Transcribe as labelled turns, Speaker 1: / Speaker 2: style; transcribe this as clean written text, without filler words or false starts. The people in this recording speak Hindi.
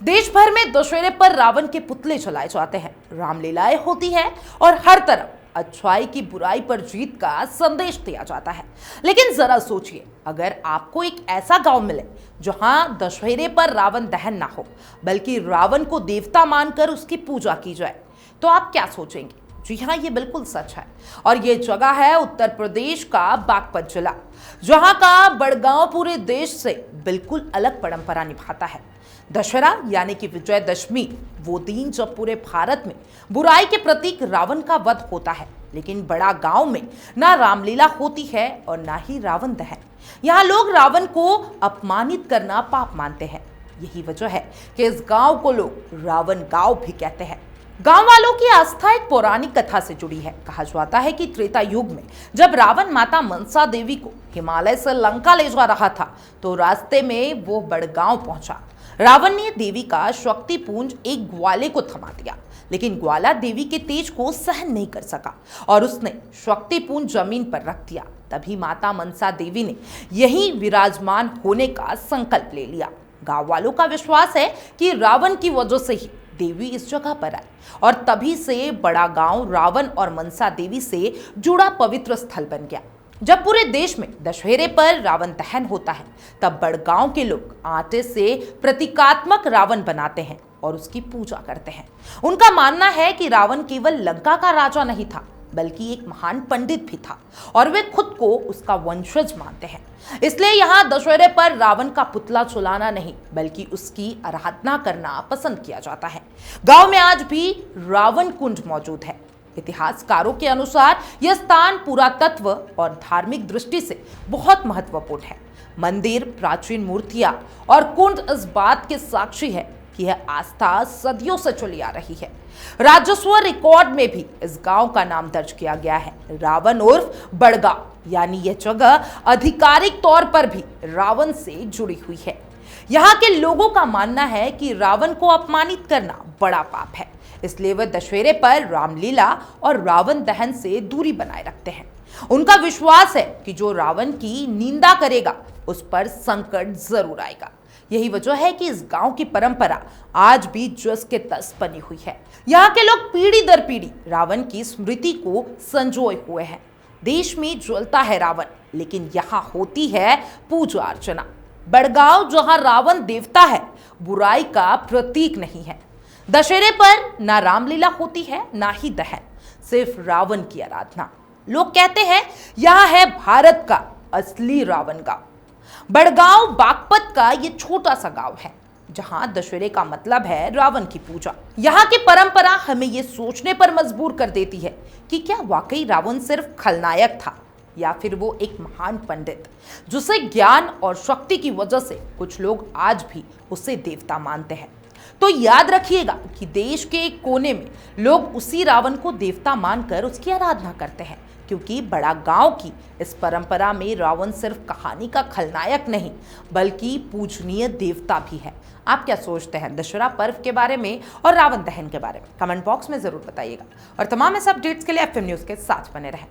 Speaker 1: देश भर में दशहरे पर रावण के पुतले जलाए जाते हैं, रामलीलाएं होती है और हर तरफ अच्छाई की बुराई पर जीत का संदेश दिया जाता है। लेकिन जरा सोचिए, अगर आपको एक ऐसा गांव मिले जहां दशहरे पर रावण दहन ना हो, बल्कि रावण को देवता मानकर उसकी पूजा की जाए, तो आप क्या सोचेंगे? जी हाँ, ये बिल्कुल सच है। और ये जगह है उत्तर प्रदेश का बागपत जिला, जहां का बड़गांव पूरे देश से बिल्कुल अलग परंपरा निभाता है। दशहरा यानी कि विजयदशमी वो दिन जब पूरे भारत में बुराई के प्रतीक रावण का वध होता है। लेकिन बड़ा गांव में ना रामलीला होती है और ना ही रावण दहन। यहाँ लोग रावण को अपमानित करना पाप मानते हैं। यही वजह है कि इस गांव को लोग रावण गांव भी कहते हैं। गांव वालों की आस्था एक पौराणिक कथा से जुड़ी है। कहा जाता है कि त्रेता युग में जब रावण माता मनसा देवी को हिमालय से लंका ले जा रहा था, तो रास्ते में वो बड़गांव पहुंचा। रावण ने देवी का शक्ति पुंज एक ग्वाले को थमा दिया, लेकिन ग्वाला देवी के तेज को सहन नहीं कर सका और उसने शक्ति पुंज जमीन पर रख दिया। तभी माता मनसा देवी ने यहीं विराजमान होने का संकल्प ले लिया। गांव वालों का विश्वास है कि रावण की वजह से ही देवी इस जगह पर आई और तभी से बड़ा गांव रावण और मनसा देवी से जुड़ा पवित्र स्थल बन गया। जब पूरे देश में दशहरे पर रावण दहन होता है, तब बड़गांव के लोग आटे से प्रतीकात्मक रावण बनाते हैं और उसकी पूजा करते हैं। उनका मानना है कि रावण केवल लंका का राजा नहीं था, बल्कि एक महान पंडित भी था और वे खुद को उसका वंशज मानते हैं। इसलिए यहाँ दशहरे पर रावण का पुतला जलाना नहीं, बल्कि उसकी आराधना करना पसंद किया जाता है। गांव में आज भी रावण कुंड मौजूद है। इतिहासकारों के अनुसार यह स्थान पुरातत्व और धार्मिक दृष्टि से बहुत महत्वपूर्ण है। मंदिर, प्राचीन मूर्तियां और कुंड इस बात के साक्षी है कि यह आस्था सदियों से चली आ रही है। राजस्व रिकॉर्ड में भी इस गांव का नाम दर्ज किया गया है, रावण उर्फ बड़गांव। यानी यह जगह आधिकारिक तौर पर भी रावण से जुड़ी हुई है। यहाँ के लोगों का मानना है कि रावण को अपमानित करना बड़ा पाप है, इसलिए वे दशहरे पर रामलीला और रावण दहन से दूरी बनाए रखते हैं। उनका विश्वास है कि जो रावण की निंदा करेगा उस पर संकट जरूर आएगा। यही वजह है कि इस गांव की परंपरा आज भी जस के तस बनी हुई है। यहाँ के लोग पीढ़ी दर पीढ़ी रावण की स्मृति को संजोए हुए हैं। देश में जलता है रावण, लेकिन यहाँ होती है पूजा अर्चना। बड़गांव जहाँ रावण देवता है, बुराई का प्रतीक नहीं है। दशहरे पर ना रामलीला होती है ना ही दहन, सिर्फ रावण की आराधना। लोग कहते हैं यह है भारत का असली रावण गांव। बड़गांव बागपत का ये छोटा सा गांव है, जहां दशहरे का मतलब है रावण की पूजा। यहाँ की परंपरा हमें ये सोचने पर मजबूर कर देती है कि क्या वाकई रावण सिर्फ खलनायक था, या फिर वो एक महान पंडित जिसे ज्ञान और शक्ति की वजह से कुछ लोग आज भी उसे देवता मानते हैं। तो याद रखिएगा कि देश के एक कोने में लोग उसी रावण को देवता मानकर उसकी आराधना करते हैं, क्योंकि बड़ा गांव की इस परंपरा में रावण सिर्फ कहानी का खलनायक नहीं, बल्कि पूजनीय देवता भी है। आप क्या सोचते हैं दशहरा पर्व के बारे में और रावण दहन के बारे में? कमेंट बॉक्स में जरूर बताइएगा और तमाम इस अपडेट्स के लिए एफएम न्यूज़ के साथ बने रहें।